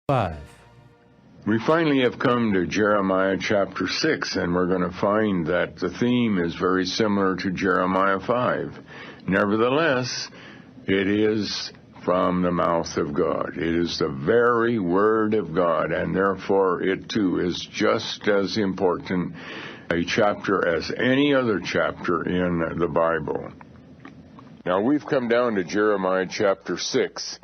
5. We finally have come to Jeremiah chapter 6, and we're going to find that the theme is very similar to Jeremiah 5. Nevertheless, it is from the mouth of God. It is the very Word of God, and therefore it too is just as important a chapter as any other chapter in the Bible. Now we've come down to Jeremiah chapter 6.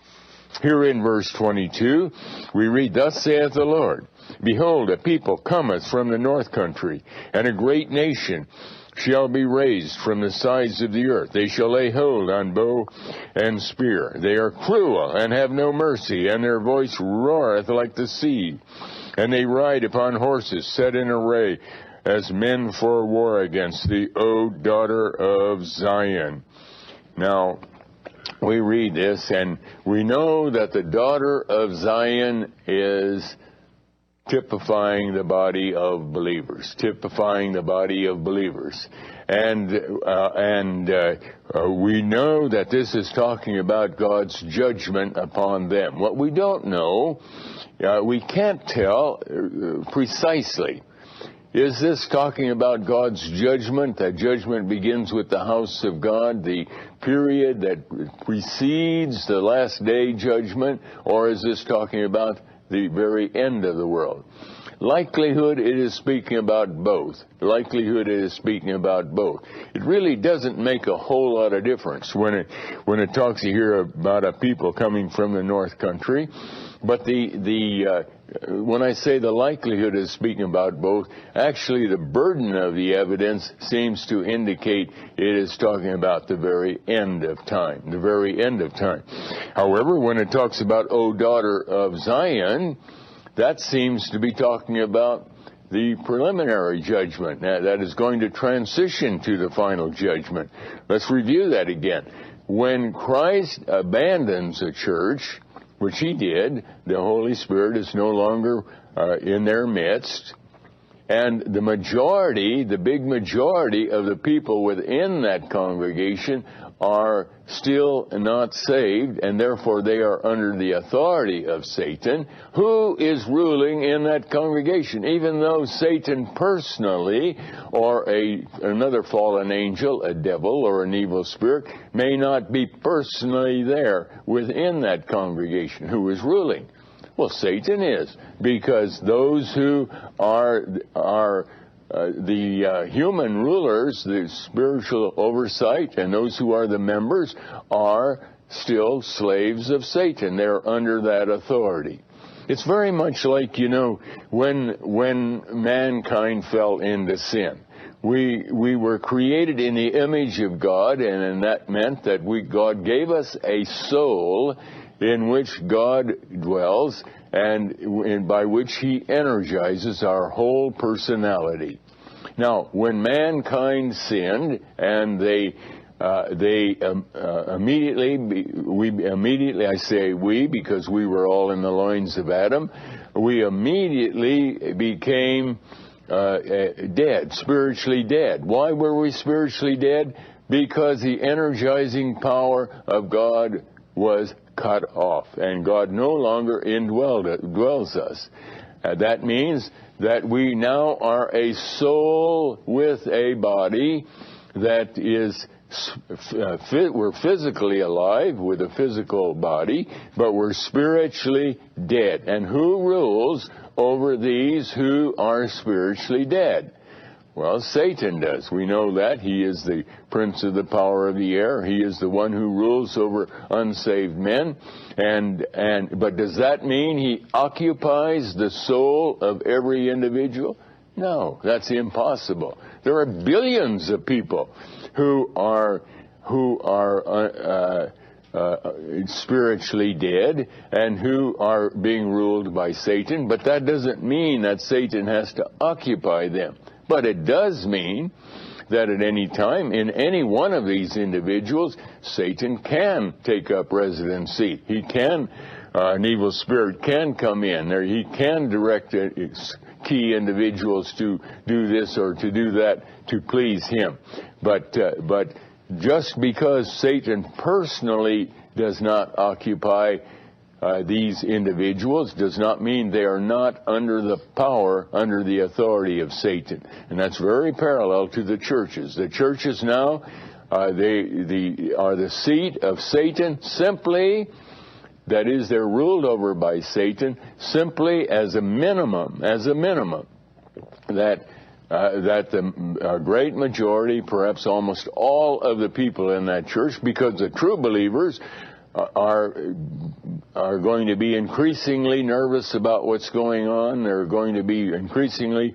Here in verse 22, we read, "Thus saith the Lord, Behold, a people cometh from the north country, and a great nation shall be raised from the sides of the earth. They shall lay hold on bow and spear. They are cruel and have no mercy, and their voice roareth like the sea. And they ride upon horses set in array, as men for war against thee, O daughter of Zion." Now, we read this, and we know that the daughter of Zion is typifying the body of believers, And we know that this is talking about God's judgment upon them. What we don't know, we can't tell precisely. Is this talking about God's judgment? That judgment begins with the house of God, the period that precedes the last day judgment, or is this talking about the very end of the world? Likelihood, it is speaking about both. It really doesn't make a whole lot of difference when it talks here about a people coming from the north country. But when I say the likelihood is speaking about both, actually the burden of the evidence seems to indicate it is talking about the very end of time. However, when it talks about, O daughter of Zion, that seems to be talking about the preliminary judgment that is going to transition to the final judgment. Let's review that again. When Christ abandons a church, which he did, the Holy Spirit is no longer in their midst, and the big majority of the people within that congregation are still not saved, and therefore they are under the authority of Satan, who is ruling in that congregation. Even though Satan personally, or another fallen angel, a devil or an evil spirit, may not be personally there within that congregation, who is ruling? Well, Satan is, because those who are the human rulers, the spiritual oversight, and those who are the members are still slaves of Satan. They're under that authority. It's very much like, when mankind fell into sin. We were created in the image of God, and that meant that God gave us a soul in which God dwells, and by which he energizes our whole personality. Now, when mankind sinned, and immediately, I say we, because we were all in the loins of Adam, we immediately became dead, spiritually dead. Why were we spiritually dead? Because the energizing power of God was cut off, and God no longer indwells us. That means that we now are a soul with a body that is, we're physically alive with a physical body, but we're spiritually dead. And who rules over these who are spiritually dead? Well, Satan does. We know that. He is the prince of the power of the air. He is the one who rules over unsaved men. But does that mean he occupies the soul of every individual? No, that's impossible. There are billions of people who are spiritually dead and who are being ruled by Satan, but that doesn't mean that Satan has to occupy them. But it does mean that at any time, in any one of these individuals, Satan can take up residency. He can, an evil spirit can come in there. He can direct key individuals to do this or to do that to please him. But just because Satan personally does not occupy these individuals does not mean they are not under the power, under the authority of Satan. And that's very parallel to the churches. The churches now, they are the seat of Satan simply, that is, they're ruled over by Satan simply as a minimum, that the great majority, perhaps almost all of the people in that church, because the true believers are going to be increasingly nervous about what's going on. They're going to be increasingly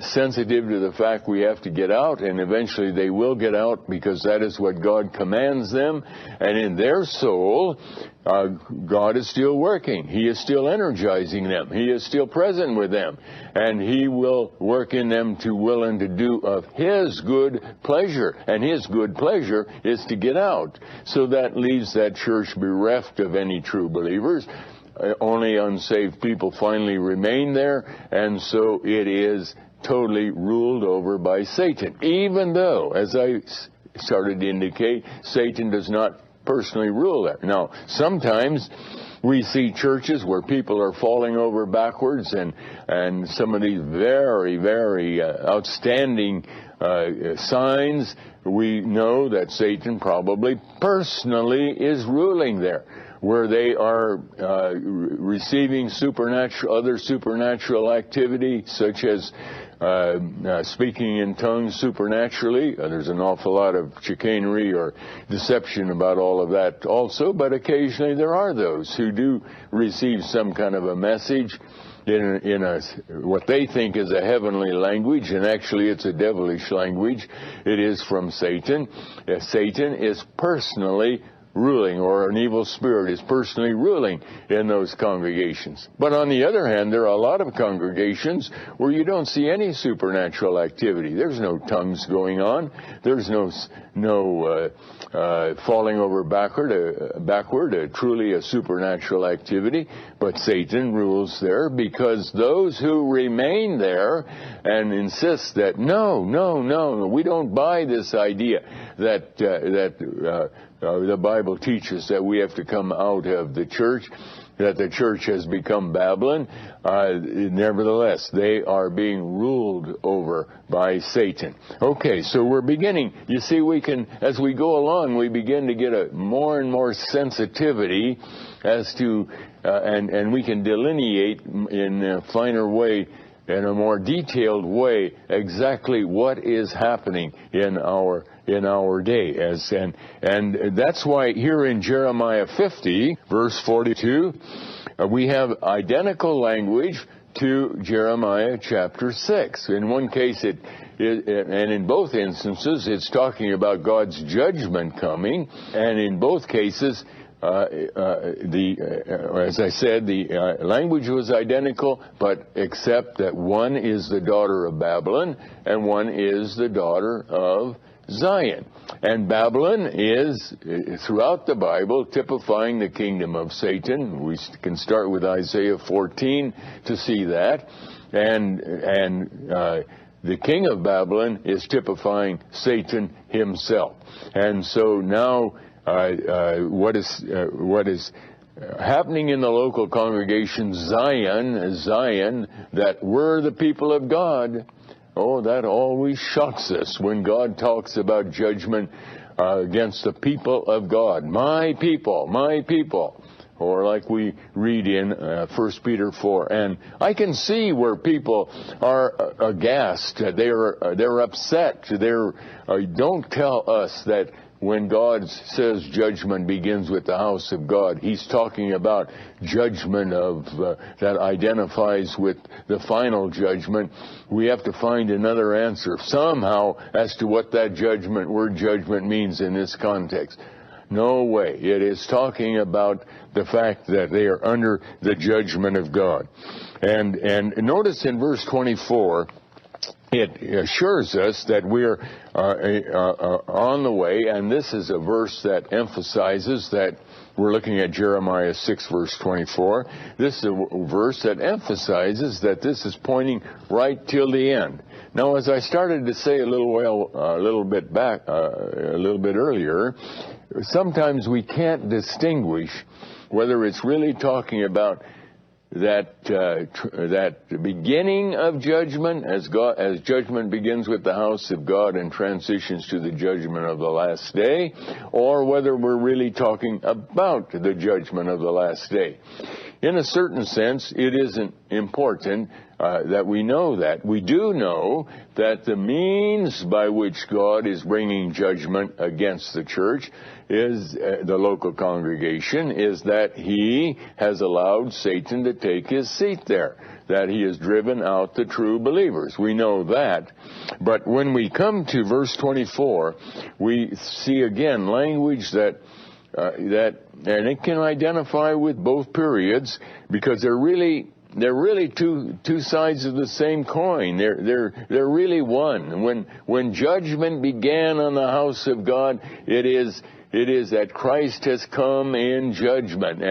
sensitive to the fact we have to get out, and eventually they will get out because that is what God commands them. And in their soul, God is still working. He is still energizing them. He is still present with them. And He will work in them to will and to do of His good pleasure. And His good pleasure is to get out. So that leaves that church bereft of any true believers. Only unsaved people finally remain there, and so it is totally ruled over by Satan. Even though, as I started to indicate, Satan does not personally rule there. Now, sometimes we see churches where people are falling over backwards, and some of these very, very outstanding signs, we know that Satan probably personally is ruling there, where they are receiving other supernatural activity, such as speaking in tongues supernaturally. There's an awful lot of chicanery or deception about all of that also, but occasionally there are those who do receive some kind of a message in what they think is a heavenly language, and actually it's a devilish language. It is from Satan. Satan is personally ruling, or an evil spirit is personally ruling in those congregations. But on the other hand, there are a lot of congregations where you don't see any supernatural activity. There's no tongues going on. There's no falling over backward, truly a supernatural activity. But Satan rules there, because those who remain there and insist that no, we don't buy this idea that the Bible teaches that we have to come out of the church, that the church has become Babylon. Nevertheless, they are being ruled over by Satan. Okay, so we're beginning. You see, as we go along, we begin to get a more and more sensitivity as to, and we can delineate in a finer way, in a more detailed way, exactly what is happening in our day. And that's why here in Jeremiah 50, verse 42, we have identical language to Jeremiah chapter 6. In one case, and in both instances, it's talking about God's judgment coming, and in both cases, as I said, the language was identical, but except that one is the daughter of Babylon and one is the daughter of Zion. And Babylon is, throughout the Bible, typifying the kingdom of Satan. We can start with Isaiah 14 to see that. And the king of Babylon is typifying Satan himself. And so now what is happening in the local congregation, Zion, that were the people of God. Oh, that always shocks us when God talks about judgment against the people of God. My people, my people. Or like we read in 1 Peter 4. And I can see where people are aghast. They're upset. Don't tell us that when God says judgment begins with the house of God, He's talking about judgment that identifies with the final judgment. We have to find another answer somehow as to what that word judgment means in this context. No way. It is talking about the fact that they are under the judgment of God. And notice in verse 24, it assures us that we're on the way, and this is a verse that emphasizes that we're looking at Jeremiah 6, verse 24. This is a verse that emphasizes that this is pointing right till the end. Now, as I started to say a little bit earlier, sometimes we can't distinguish whether it's really talking about that beginning of judgment, as judgment begins with the house of God and transitions to the judgment of the last day, or whether we're really talking about the judgment of the last day. In a certain sense, it isn't important that we know that. We do know that the means by which God is bringing judgment against the church is the local congregation, is that he has allowed Satan to take his seat there, that he has driven out the true believers. We know that. But when we come to verse 24, we see again language that and it can identify with both periods, because they're really two sides of the same coin. They're really one. When judgment began on the house of God, it is that Christ has come in judgment,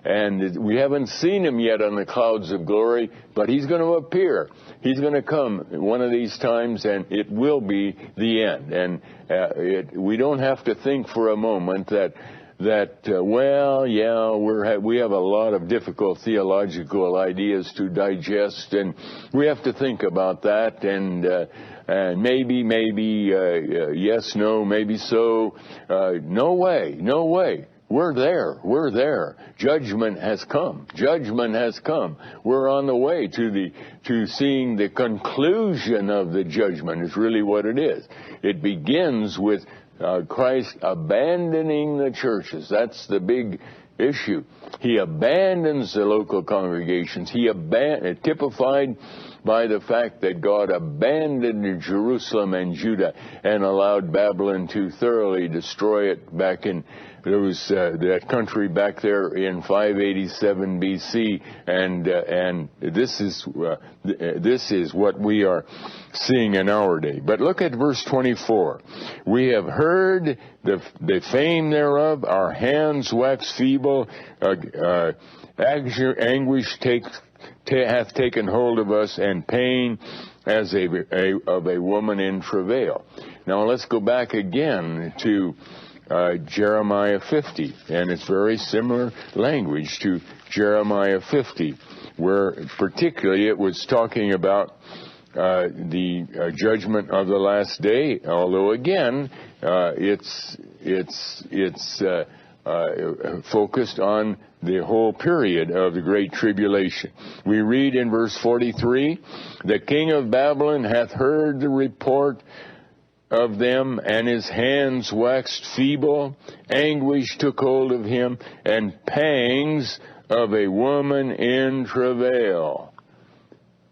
and we haven't seen him yet on the clouds of glory, but he's going to appear. He's going to come one of these times, and it will be the end. And we don't have to think for a moment that we have a lot of difficult theological ideas to digest, and we have to think about that, and maybe, yes, no, maybe so. No way. We're there. Judgment has come. We're on the way to seeing the conclusion of the judgment is really what it is. It begins with Christ abandoning the churches. That's the big issue. He abandons the local congregations. Typified by the fact that God abandoned Jerusalem and Judah and allowed Babylon to thoroughly destroy it back in that country back there in 587 BC, and this is what we are seeing in our day. But look at verse 24. We have heard the fame thereof, our hands wax feeble, anguish hath taken hold of us, and pain as of a woman in travail. Now let's go back again to Jeremiah 50, and it's very similar language to Jeremiah 50, where particularly it was talking about the judgment of the last day, although again it's focused on the whole period of the Great Tribulation. We read in verse 43, the king of Babylon hath heard the report of them, and his hands waxed feeble, anguish took hold of him, and pangs of a woman in travail.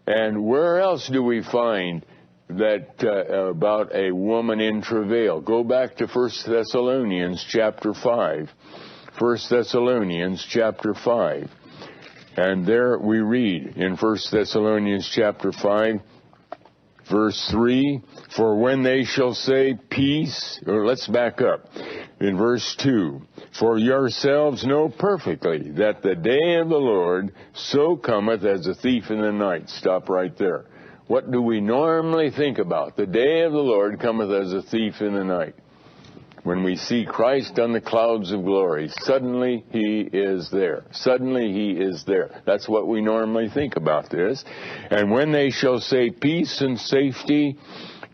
And where else do we find that about a woman in travail? Go back to 1 Thessalonians chapter 5. 1 Thessalonians chapter 5. And there we read in 1 Thessalonians chapter 5, verse 3, for when they shall say peace, or let's back up, in verse 2, for yourselves know perfectly that the day of the Lord so cometh as a thief in the night. Stop right there. What do we normally think about? The day of the Lord cometh as a thief in the night. When we see Christ on the clouds of glory, suddenly he is there. Suddenly he is there. That's what we normally think about this. And when they shall say peace and safety,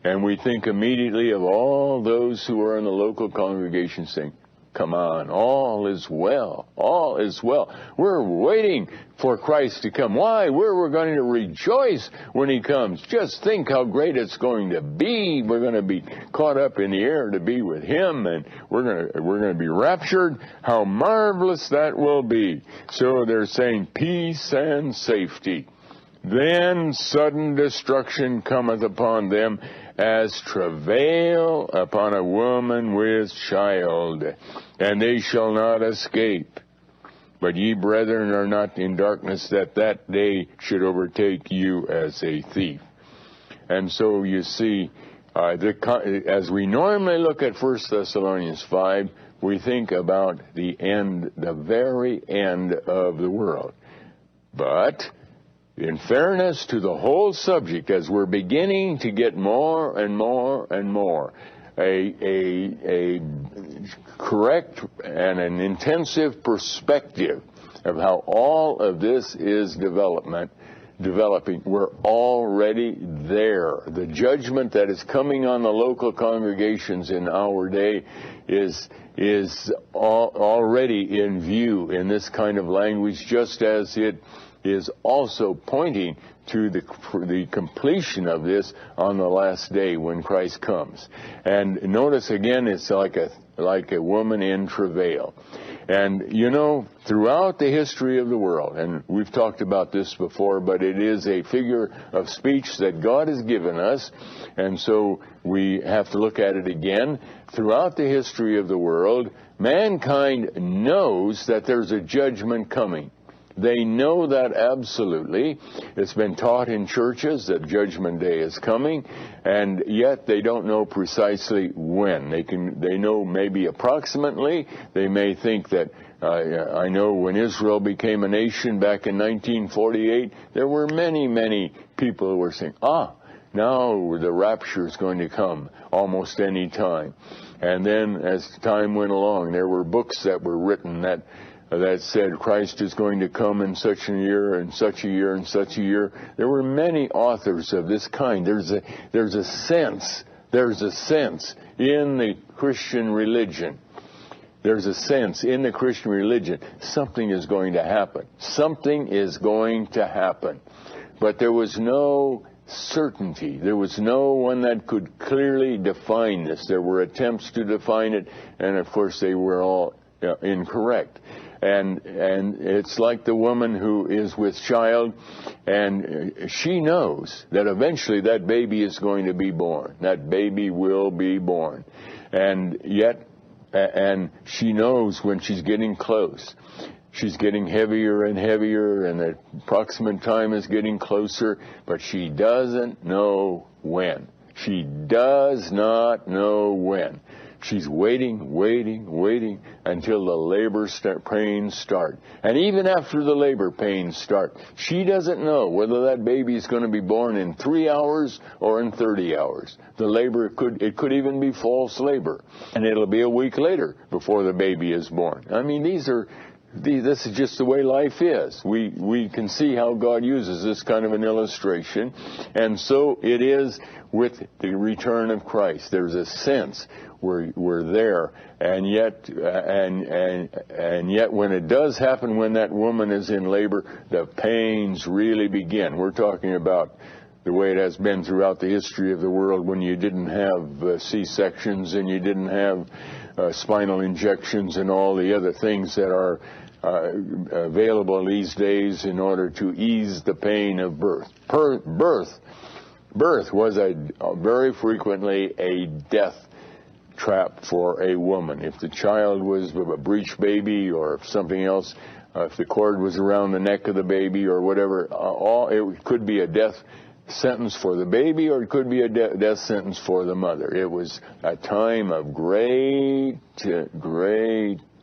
and we think immediately of all those who are in the local congregation saying, come on, all is well. All is well. We're waiting for Christ to come. Why? We're going to rejoice when he comes. Just think how great it's going to be. We're going to be caught up in the air to be with him, and we're going to be raptured. How marvelous that will be. So they're saying peace and safety. Then sudden destruction cometh upon them, as travail upon a woman with child, and they shall not escape. But ye, brethren, are not in darkness, that day should overtake you as a thief. And so you see, as we normally look at 1 Thessalonians 5, we think about the end, the very end of the world. But in fairness to the whole subject, as we're beginning to get more and more and more a correct and an intensive perspective of how all of this is developing. We're already there. The judgment that is coming on the local congregations in our day is already in view in this kind of language, just as it is also pointing to the completion of this on the last day when Christ comes. And notice again, it's like a woman in travail. And you know, throughout the history of the world, and we've talked about this before, but it is a figure of speech that God has given us, and so we have to look at it again. Throughout the history of the world, mankind knows that there's a judgment coming. They know that absolutely. It's been taught in churches that Judgment Day is coming, and yet they don't know precisely when. They know maybe approximately. They may think that, I know when Israel became a nation back in 1948, there were many people who were saying, now the rapture is going to come almost any time. And then as time went along, there were books that were written that said Christ is going to come in such a year and such a year and such a year. There were many authors of this kind. There's a sense in the Christian religion. There's a sense in the Christian religion something is going to happen. Something is going to happen. But there was no certainty. There was no one that could clearly define this. There were attempts to define it, and of course they were all incorrect. And it's like the woman who is with child, and she knows that eventually that baby is going to be born. That baby will be born. And yet, and she knows when she's getting close. She's getting heavier and heavier, and the approximate time is getting closer, but she doesn't know when. She does not know when. She's waiting until the labor pains start. And even after the labor pains start, she doesn't know whether that baby is going to be born in 3 hours or in 30 hours. The labor, it could even be false labor. And it'll be a week later before the baby is born. I mean, this is just the way life is. We can see how God uses this kind of an illustration. And so it is with the return of Christ. There's a sense we're there, and yet when it does happen, when that woman is in labor, the pains really begin. We're talking about the way it has been throughout the history of the world, when you didn't have C-sections and you didn't have spinal injections and all the other things that are available these days in order to ease the pain of birth. Birth was very frequently a death trap for a woman. If the child was a breech baby, or if something else, if the cord was around the neck of the baby or whatever, it could be a death sentence for the baby, or it could be a death sentence for the mother. It was a time of great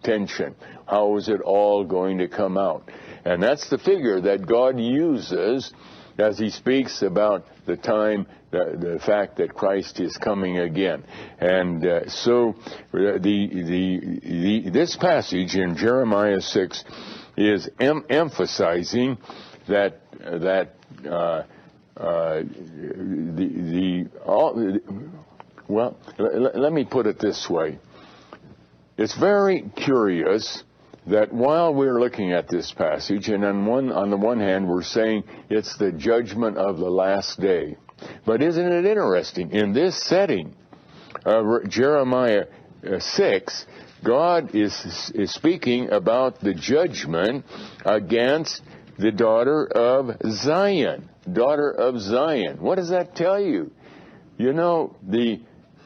tension. How is it all going to come out? And that's the figure that God uses as he speaks about the time, the fact that Christ is coming again. And so this passage in Jeremiah 6 is emphasizing that let me put it this way. It's very curious that while we're looking at this passage, and on the one hand we're saying it's the judgment of the last day, but isn't it interesting, in this setting of Jeremiah 6, God is speaking about the judgment against the daughter of Zion. Daughter of Zion. What does that tell you? You know, the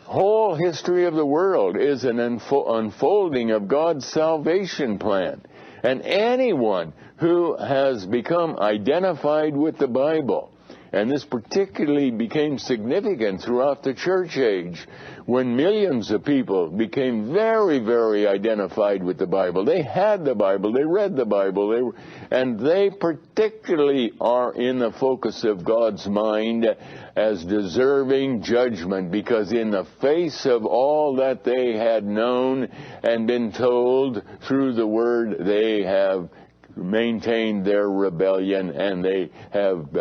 whole history of the world is an unfolding of God's salvation plan. And anyone who has become identified with the Bible And this particularly became significant throughout the church age, when millions of people became very, very identified with the Bible. They had the Bible, they read the Bible, and they particularly are in the focus of God's mind as deserving judgment, because in the face of all that they had known and been told through the Word, they have maintained their rebellion, and they have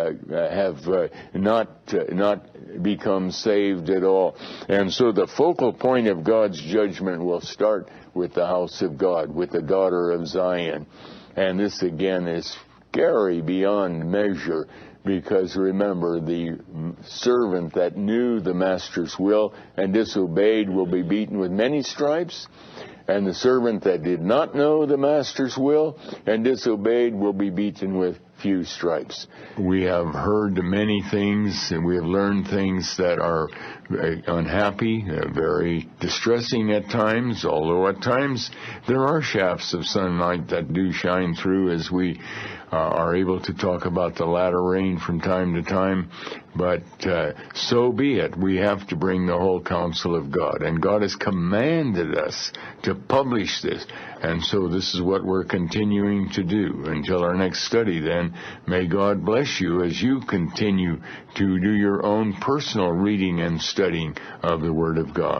not become saved at all. And so the focal point of God's judgment will start with the house of God, with the daughter of Zion. And this again is scary beyond measure, because remember, the servant that knew the master's will and disobeyed will be beaten with many stripes. And the servant that did not know the master's will and disobeyed will be beaten with few stripes. We have heard many things, and we have learned things that are very unhappy, very distressing at times, although at times there are shafts of sunlight that do shine through as we are able to talk about the latter rain from time to time. But so be it. We have to bring the whole counsel of God. And God has commanded us to publish this. And so this is what we're continuing to do until our next study. Then may God bless you as you continue to do your own personal reading and studying of the Word of God.